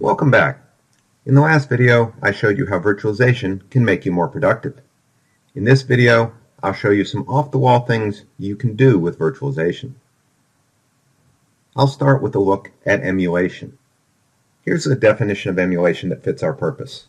Welcome back. In the last video, I showed you how virtualization can make you more productive. In this video, I'll show you some off-the-wall things you can do with virtualization. I'll start with a look at emulation. Here's a definition of emulation that fits our purpose.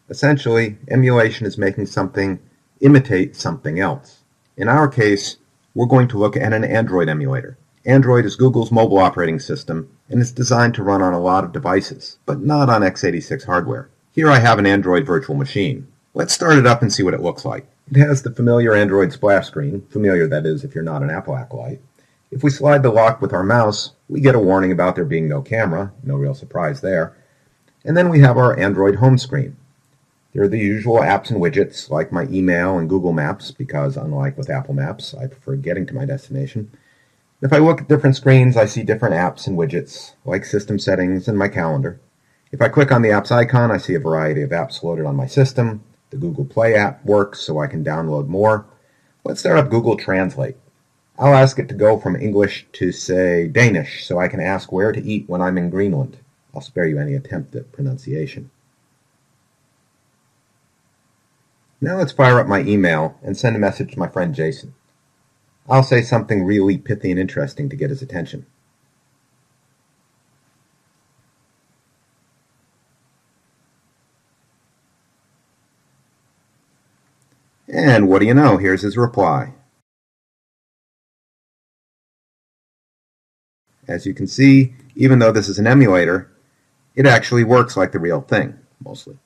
Essentially, emulation is making something imitate something else. In our case, we're going to look at an Android emulator. Android is Google's mobile operating system and is designed to run on a lot of devices, but not on x86 hardware. Here I have an Android virtual machine. Let's start it up and see what it looks like. It has the familiar Android splash screen, familiar that is if you're not an Apple acolyte. If we slide the lock with our mouse, we get a warning about there being no camera, no real surprise there. And then we have our Android home screen. There are the usual apps and widgets like my email and Google Maps because unlike with Apple Maps, I prefer getting to my destination. If I look at different screens, I see different apps and widgets, like system settings and my calendar. If I click on the apps icon, I see a variety of apps loaded on my system. The Google Play app works so I can download more. Let's start up Google Translate. I'll ask it to go from English to, say, Danish, so I can ask where to eat when I'm in Greenland. I'll spare you any attempt at pronunciation. Now let's fire up my email and send a message to my friend Jason. I'll say something really pithy and interesting to get his attention. And what do you know? Here's his reply. As you can see, even though this is an emulator, it actually works like the real thing, mostly.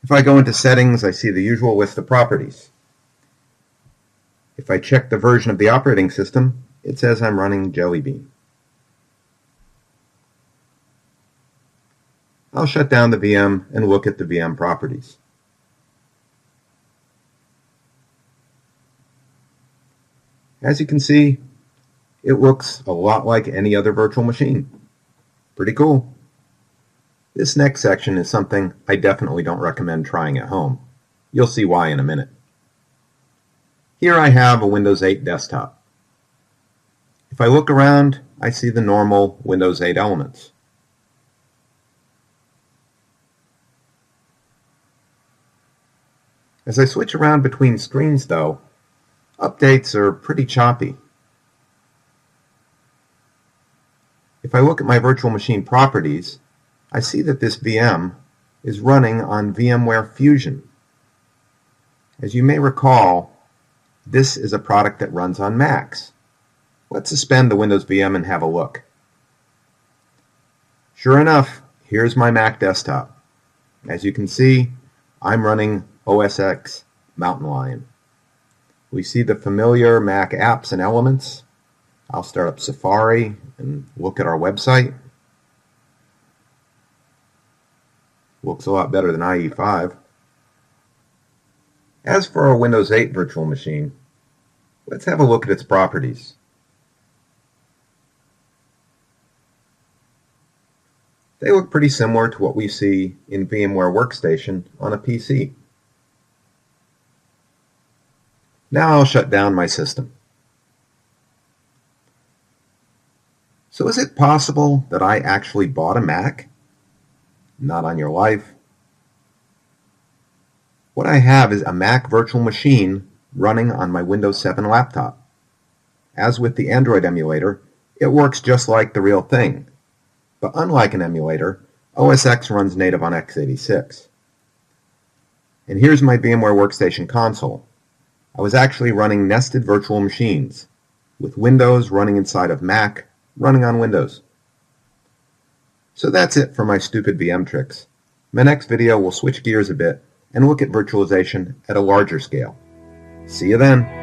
If I go into settings, I see the usual list of properties. If I check the version of the operating system, it says I'm running Jelly Bean. I'll shut down the VM and look at the VM properties. As you can see, it looks a lot like any other virtual machine. Pretty cool. This next section is something I definitely don't recommend trying at home. You'll see why in a minute. Here I have a Windows 8 desktop. If I look around, I see the normal Windows 8 elements. As I switch around between screens, though, updates are pretty choppy. If I look at my virtual machine properties, I see that this VM is running on VMware Fusion. As you may recall, this is a product that runs on Macs. Let's suspend the Windows VM and have a look. Sure enough, here's my Mac desktop. As you can see, I'm running OS X Mountain Lion. We see the familiar Mac apps and elements. I'll start up Safari and look at our website. Looks a lot better than IE5. As for our Windows 8 virtual machine, let's have a look at its properties. They look pretty similar to what we see in VMware Workstation on a PC. Now I'll shut down my system. So is it possible that I actually bought a Mac? Not on your life. What I have is a Mac virtual machine running on my Windows 7 laptop. As with the Android emulator, it works just like the real thing. But unlike an emulator, OS X runs native on x86. And here's my VMware Workstation console. I was actually running nested virtual machines, with Windows running inside of Mac, running on Windows. So that's it for my stupid VM tricks. My next video will switch gears a bit and look at virtualization at a larger scale. See you then.